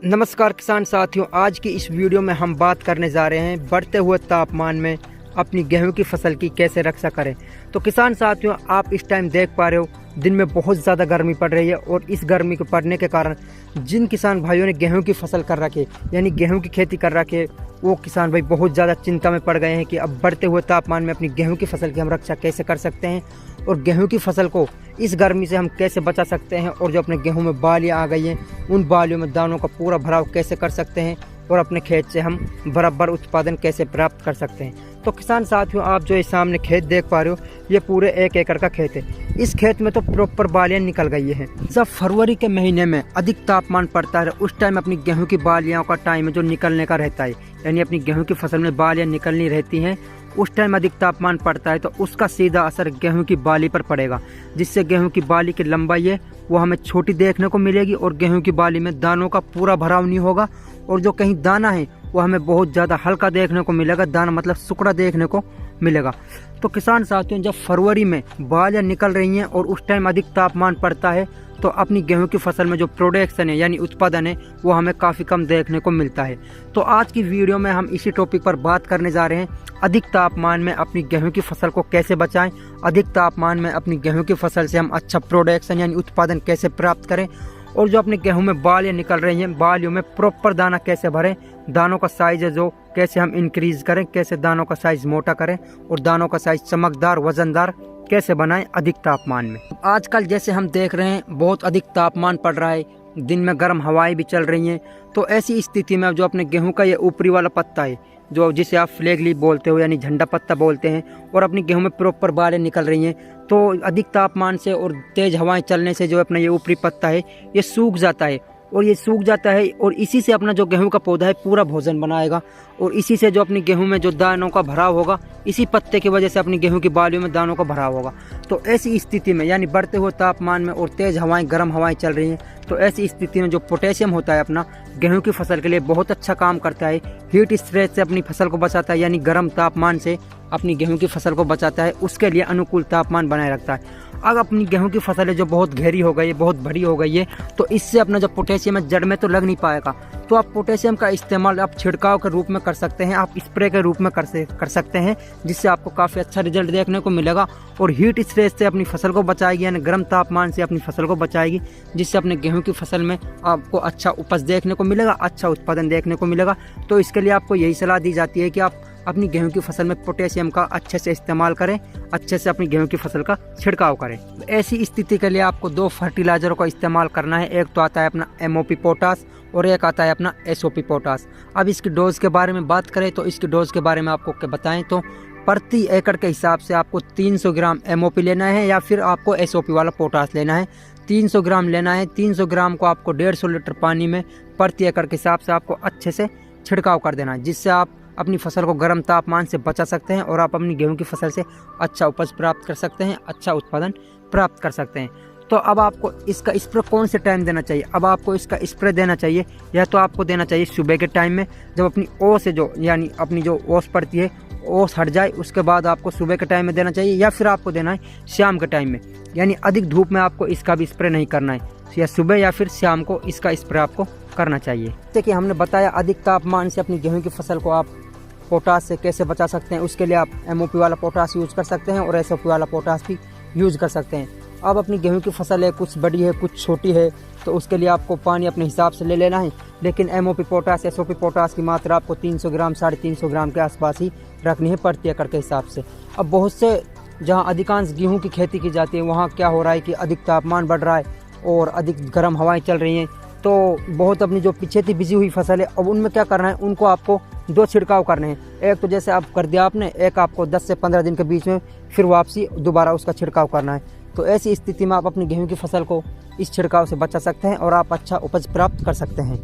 नमस्कार किसान साथियों, आज की इस वीडियो में हम बात करने जा रहे हैं बढ़ते हुए तापमान में अपनी गेहूं की फसल की कैसे रक्षा करें। तो किसान साथियों, आप इस टाइम देख पा रहे हो दिन में बहुत ज़्यादा गर्मी पड़ रही है और इस गर्मी के पड़ने के कारण जिन किसान भाइयों ने गेहूं की फसल कर रखी है यानी गेहूं की खेती कर रखी है वो किसान भाई बहुत ज़्यादा चिंता में पड़ गए हैं कि अब बढ़ते हुए तापमान में अपनी गेहूं की फसल की हम रक्षा कैसे कर सकते हैं और गेहूं की फसल को इस गर्मी से हम कैसे बचा सकते हैं और जो अपने गेहूं में बालियां आ गई हैं उन बालियों में दानों का पूरा भराव कैसे कर सकते हैं और अपने खेत से हम बराबर उत्पादन कैसे प्राप्त कर सकते हैं। तो किसान साथियों, आप जो इस सामने खेत देख पा रहे हो ये पूरे 1 एकड़ का खेत है। इस खेत में तो प्रॉपर बालियां निकल गई हैं। जब फरवरी के महीने में अधिक तापमान पड़ता है उस टाइम अपनी गेहूं की बालियां का टाइम है जो निकलने का रहता है, यानी अपनी गेहूं की फसल में बालियां निकलनी रहती हैं। उस टाइम अधिक तापमान पड़ता है तो उसका सीधा असर गेहूं की बाली पर पड़ेगा, जिससे गेहूं की बाली की लंबाई है वो हमें छोटी देखने को मिलेगी और गेहूं की बाली में दानों का पूरा भराव नहीं होगा और जो कहीं दाना है वो हमें बहुत ज़्यादा हल्का देखने को मिलेगा। दाना मतलब सुकड़ा देखने को मिलेगा। तो किसान साथियों, जब फरवरी में बालियां निकल रही हैं और उस टाइम अधिक तापमान पड़ता है तो अपनी गेहूं की फसल में जो प्रोडक्शन है यानी उत्पादन है वो हमें काफ़ी कम देखने को मिलता है। तो आज की वीडियो में हम इसी टॉपिक पर बात करने जा रहे हैं, अधिक तापमान में अपनी गेहूं की फसल को कैसे बचाएं, अधिक तापमान में अपनी गेहूं की फसल से हम अच्छा प्रोडक्शन यानी उत्पादन कैसे प्राप्त करें और जो अपने गेहूं में बालियां निकल रही हैं बालियों में प्रॉपर दाना कैसे भरें, दानों का साइज है जो कैसे हम इंक्रीज करें, कैसे दानों का साइज मोटा करें और दानों का साइज चमकदार वजनदार कैसे बनाएं अधिक तापमान में। आजकल जैसे हम देख रहे हैं बहुत अधिक तापमान पड़ रहा है, दिन में गर्म हवाएं भी चल रही हैं। तो ऐसी स्थिति में जो अपने गेहूं का ये ऊपरी वाला पत्ता है जो जिसे आप फ्लैग लीफ बोलते हो यानी झंडा पत्ता बोलते हैं और अपनी गेहूं में प्रॉपर बालें निकल रही हैं, तो अधिक तापमान से और तेज हवाएं चलने से जो अपना ये ऊपरी पत्ता है ये सूख जाता है और ये सूख जाता है और इसी से अपना जो गेहूं का पौधा है पूरा भोजन बनाएगा और इसी से जो अपनी गेहूं में जो दानों का भराव होगा इसी पत्ते की वजह से अपनी गेहूं की बालियों में दानों का भराव होगा। तो ऐसी स्थिति में यानी बढ़ते हुए तापमान में और तेज हवाएं गर्म हवाएं चल रही हैं, तो ऐसी स्थिति में जो पोटेशियम होता है अपना गेहूं की फसल के लिए बहुत अच्छा काम करता है। हीट स्ट्रेस से अपनी फसल को बचाता है यानी गर्म तापमान से अपनी गेहूं की फसल को बचाता है, उसके लिए अनुकूल तापमान बनाए रखता है। अगर अपनी गेहूं की फसल है जो बहुत गहरी हो गई है, बहुत बड़ी हो गई है, तो इससे अपना जो पोटेशियम है जड़ में तो लग नहीं पाएगा। तो आप पोटेशियम का इस्तेमाल आप छिड़काव के रूप में कर सकते हैं, आप स्प्रे के रूप में कर सकते हैं, जिससे आपको काफ़ी अच्छा रिजल्ट देखने को मिलेगा और हीट स्ट्रेस से अपनी फसल को बचाएगी यानी गर्म तापमान से अपनी फसल को बचाएगी, जिससे अपने गेहूं की फसल में आपको अच्छा उपज देखने को मिलेगा, अच्छा उत्पादन देखने को मिलेगा। तो इसके लिए आपको यही सलाह दी जाती है कि आप अपनी गेहूं की फसल में पोटेशियम का अच्छे से इस्तेमाल करें, अच्छे से अपनी गेहूं की फसल का छिड़काव करें। ऐसी स्थिति के लिए आपको 2 फर्टिलाइजरों का इस्तेमाल करना है। एक तो आता है अपना MOP पोटास और एक आता है अपना SOP पोटास। अब इसकी डोज के बारे में बात करें तो इसकी डोज के बारे में आपको क्या बताएं तो प्रति एकड़ के हिसाब से आपको 300 ग्राम MOP लेना है या फिर आपको SOP वाला पोटास लेना है। 300 ग्राम लेना है। 300 ग्राम को आपको 150 लीटर पानी में प्रति एकड़ के हिसाब से आपको अच्छे से छिड़काव कर देना है, जिससे आप अपनी फसल को गर्म तापमान से बचा सकते हैं और आप अपनी गेहूं की फसल से अच्छा उपज प्राप्त कर सकते हैं, अच्छा उत्पादन प्राप्त कर सकते हैं। तो अब आपको इसका स्प्रे कौन से टाइम देना चाहिए? अब आपको इसका स्प्रे देना चाहिए या तो आपको देना चाहिए सुबह के टाइम में, जब अपनी ओस से जो यानी अपनी जो ओस पड़ती है ओस हट जाए उसके बाद आपको सुबह के टाइम में देना चाहिए, या फिर आपको देना है शाम के टाइम में, यानी अधिक धूप में आपको इसका भी स्प्रे नहीं करना है, या सुबह या फिर शाम को इसका स्प्रे आपको करना चाहिए। जैसे कि हमने बताया अधिक तापमान से अपनी गेहूं की फसल को आप पोटास से कैसे बचा सकते हैं, उसके लिए आप MOP वाला पोटास यूज़ कर सकते हैं और SOP वाला पोटास भी यूज़ कर सकते हैं। अब अपनी गेहूं की फसल है कुछ बड़ी है कुछ छोटी है, तो उसके लिए आपको पानी अपने हिसाब से ले लेना है, लेकिन MOP पोटास SOP पोटास की मात्रा आपको 300 ग्राम 350 ग्राम के आसपास ही रखनी है प्रति एकड़ के हिसाब से। अब बहुत से जहां अधिकांश गेहूं की खेती की जाती है वहां क्या हो रहा है कि अधिक तापमान बढ़ रहा है और अधिक गर्म हवाएं चल रही हैं, तो बहुत अपनी जो पीछे थी बिजी हुई फसल है अब उनमें क्या करना है, उनको आपको 2 छिड़काव करने हैं। एक तो जैसे आप कर दिया आपने, एक आपको 10 से 15 दिन के बीच में फिर वापसी दोबारा उसका छिड़काव करना है। तो ऐसी स्थिति में आप अपनी गेहूं की फसल को इस छिड़काव से बचा सकते हैं और आप अच्छा उपज प्राप्त कर सकते हैं।